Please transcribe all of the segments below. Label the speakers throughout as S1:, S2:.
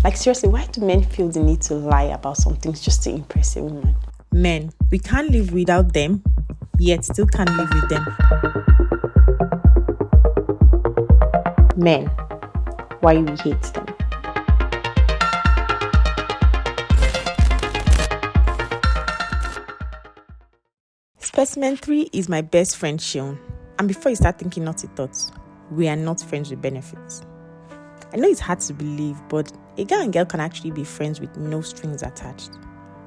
S1: Like seriously, why do men feel the need to lie about some things just to impress a woman?
S2: Men, we can't live without them, yet still can't live with them.
S1: Men, why we hate them.
S2: Specimen 3 is my best friend Sean. And before you start thinking naughty thoughts, we are not friends with benefits. I know it's hard to believe, but a guy and girl can actually be friends with no strings attached.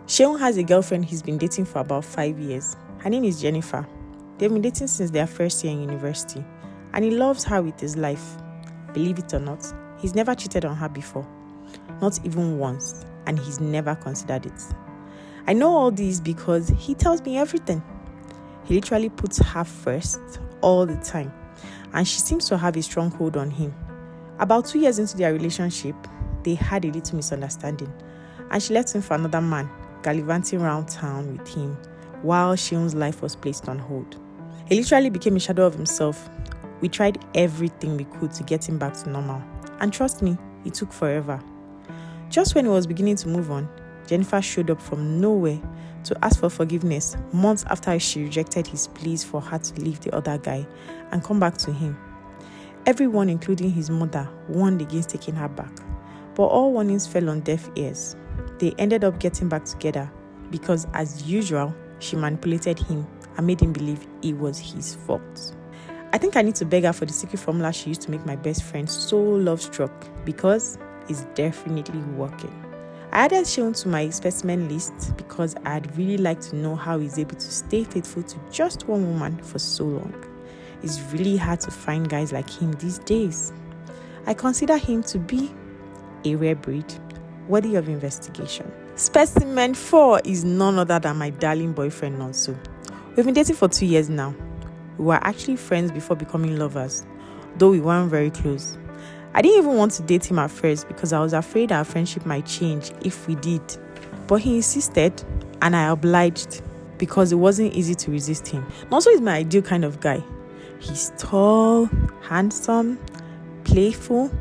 S2: Sean has a girlfriend he's been dating for about 5 years. Her name is Jennifer. They've been dating since their first year in university, and he loves her with his life. Believe it or not, he's never cheated on her before. Not even once, and he's never considered it. I know all this because he tells me everything. He literally puts her first all the time, and she seems to have a strong hold on him. About 2 years into their relationship, they had a little misunderstanding, and she left him for another man, gallivanting around town with him while Sean's life was placed on hold. He literally became a shadow of himself. We tried everything we could to get him back to normal, and trust me, it took forever. Just when he was beginning to move on, Jennifer showed up from nowhere to ask for forgiveness months after she rejected his pleas for her to leave the other guy and come back to him. Everyone, including his mother, warned against taking her back, but all warnings fell on deaf ears. They ended up getting back together because, as usual, she manipulated him and made him believe it was his fault. I think I need to beg her for the secret formula she used to make my best friend so love-struck, because it's definitely working. I added Sean to my specimen list because I'd really like to know how he's able to stay faithful to just one woman for so long. It's really hard to find guys like him these days. I consider him to be a rare breed, worthy of investigation. Specimen 4 is none other than my darling boyfriend Nonso. We've been dating for 2 years now. We were actually friends before becoming lovers, though we weren't very close. I didn't even want to date him at first because I was afraid our friendship might change if we did. But he insisted, and I obliged because it wasn't easy to resist him. Nonso is my ideal kind of guy. He's tall, handsome, playful,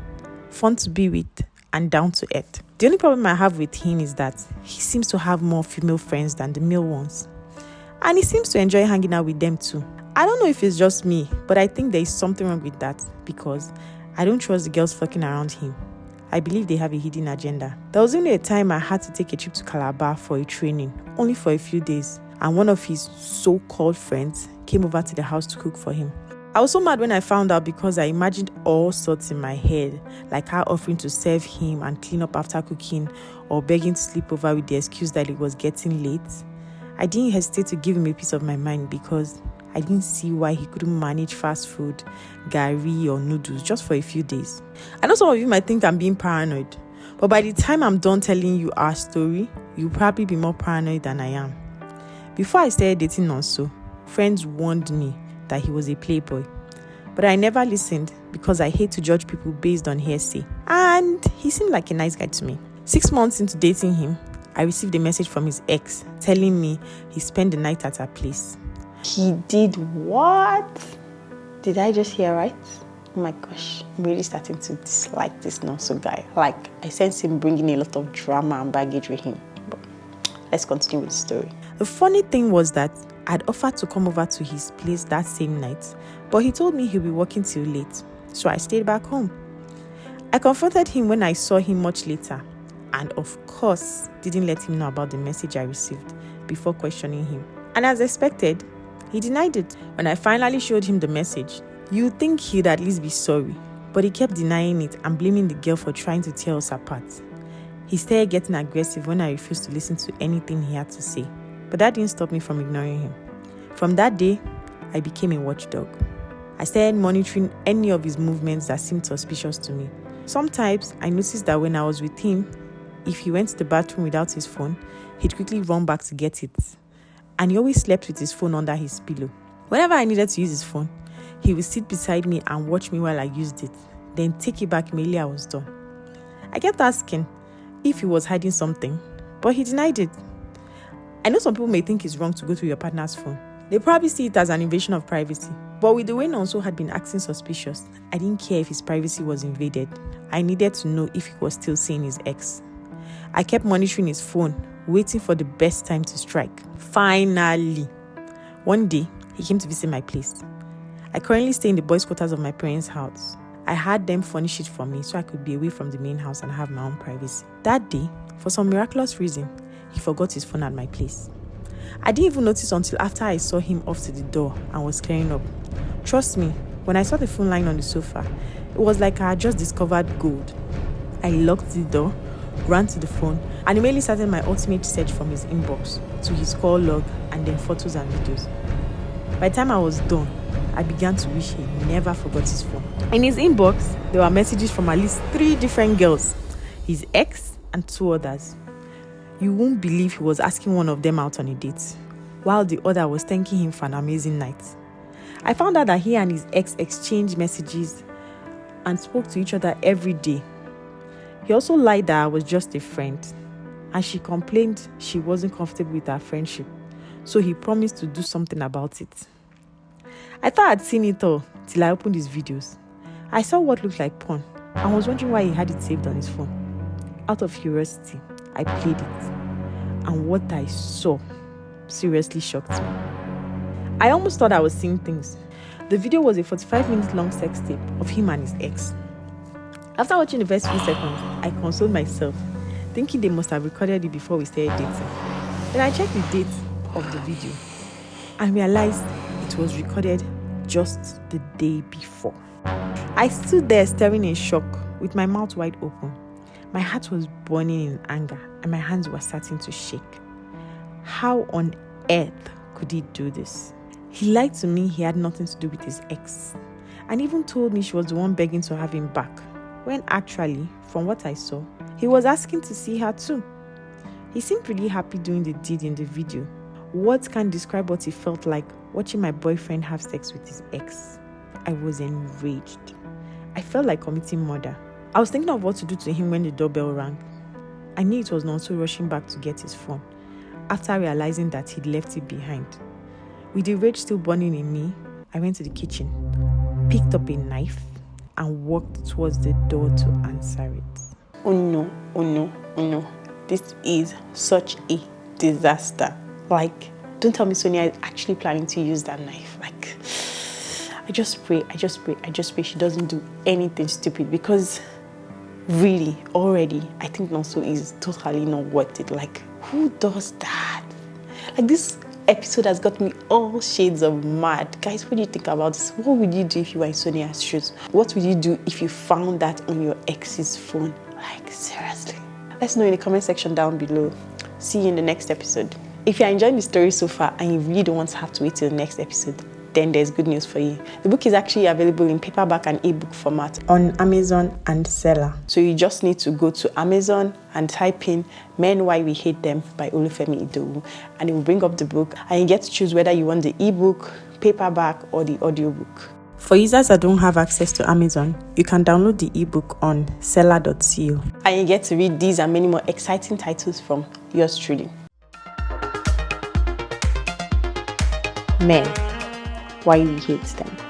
S2: fun to be with, and down to earth. The only problem I have with him is that he seems to have more female friends than the male ones. And he seems to enjoy hanging out with them too. I don't know if it's just me, but I think there is something wrong with that because I don't trust the girls flocking around him. I believe they have a hidden agenda. There was only a time I had to take a trip to Calabar for a training, only for a few days, and one of his so-called friends came over to the house to cook for him. I was so mad when I found out because I imagined all sorts in my head, like her offering to serve him and clean up after cooking, or begging to sleep over with the excuse that it was getting late. I didn't hesitate to give him a piece of my mind because I didn't see why he couldn't manage fast food, gari or noodles just for a few days. I know some of you might think I'm being paranoid, but by the time I'm done telling you our story, you'll probably be more paranoid than I am. Before I started dating Nonso, friends warned me that he was a playboy, but I never listened because I hate to judge people based on hearsay, and he seemed like a nice guy to me. 6 months into dating him, I received a message from his ex telling me he spent the night at her place.
S1: He did what? Did I just hear right? Oh my gosh, I'm really starting to dislike this Nonso guy. Like, I sense him bringing a lot of drama and baggage with him. But let's continue with the story.
S2: The funny thing was that I'd offered to come over to his place that same night, but he told me he'll be working till late, so I stayed back home. I confronted him when I saw him much later, and of course, didn't let him know about the message I received before questioning him. And as expected, he denied it. When I finally showed him the message, you'd think he'd at least be sorry, but he kept denying it and blaming the girl for trying to tear us apart. He started getting aggressive when I refused to listen to anything he had to say, but that didn't stop me from ignoring him. From that day, I became a watchdog. I started monitoring any of his movements that seemed suspicious to me. Sometimes I noticed that when I was with him, if he went to the bathroom without his phone, he'd quickly run back to get it. And he always slept with his phone under his pillow. Whenever I needed to use his phone, he would sit beside me and watch me while I used it, then take it back immediately I was done. I kept asking if he was hiding something, but he denied it. I know some people may think it's wrong to go through your partner's phone. They probably see it as an invasion of privacy, But with the way Nonso had been acting suspicious, I didn't care if his privacy was invaded. I needed to know if he was still seeing his ex. I kept monitoring his phone, waiting for the best time to strike. Finally, one day, he came to visit my place. I currently stay in the boys' quarters of my parents' house. I had them furnish it for me so I could be away from the main house and have my own privacy. That day, for some miraculous reason, he forgot his phone at my place. I didn't even notice until after I saw him off to the door and was clearing up. Trust me, when I saw the phone lying on the sofa, it was like I had just discovered gold. I locked the door, ran to the phone, and immediately started my ultimate search from his inbox to his call log and then photos and videos. By the time I was done, I began to wish he never forgot his phone. In his inbox, there were messages from at least 3 different girls, his ex and 2 others. You won't believe he was asking one of them out on a date, while the other was thanking him for an amazing night. I found out that he and his ex exchanged messages and spoke to each other every day. He also lied that I was just a friend, and she complained she wasn't comfortable with our friendship, so he promised to do something about it. I thought I'd seen it all till I opened his videos. I saw what looked like porn and was wondering why he had it saved on his phone. Out of curiosity, I played it, and what I saw seriously shocked me. I almost thought I was seeing things. The video was a 45-minute long sex tape of him and his ex. After watching the first few seconds, I consoled myself, thinking they must have recorded it before we started dating. Then I checked the date of the video and realized it was recorded just the day before. I stood there staring in shock with my mouth wide open. My heart was burning in anger and my hands were starting to shake. How on earth could he do this? He lied to me he had nothing to do with his ex and even told me she was the one begging to have him back, when actually, from what I saw, he was asking to see her too. He seemed really happy doing the deed in the video. Words can't describe what it felt like watching my boyfriend have sex with his ex. I was enraged. I felt like committing murder. I was thinking of what to do to him when the doorbell rang. I knew it was Nonso rushing back to get his phone after realizing that he'd left it behind. With the rage still burning in me, I went to the kitchen, picked up a knife, and walked towards the door to answer it.
S1: Oh no, oh no, oh no. This is such a disaster. Like, don't tell me Sonia is actually planning to use that knife. Like, I just pray she doesn't do anything stupid, because really, already, I think Nonso is totally not worth it. Like, who does that? Like, this episode has got me all shades of mad. Guys, what do you think about this? What would you do if you were in Sonia's shoes? What would you do if you found that on your ex's phone? Like, seriously. Let's know in the comment section down below. See you in the next episode. If you're enjoying the story so far and you really don't want to have to wait till the next episode, then there's good news for you. The book is actually available in paperback and ebook format
S2: On Amazon and Seller.
S1: So you just need to go to Amazon and type in Men Why We Hate Them by Olufemi Idowu, and it will bring up the book, and you get to choose whether you want the ebook, paperback, or the audiobook.
S2: For users that don't have access to Amazon, you can download the ebook on seller.co.
S1: And you get to read these and many more exciting titles from yours truly. Men, Why We Hate Them.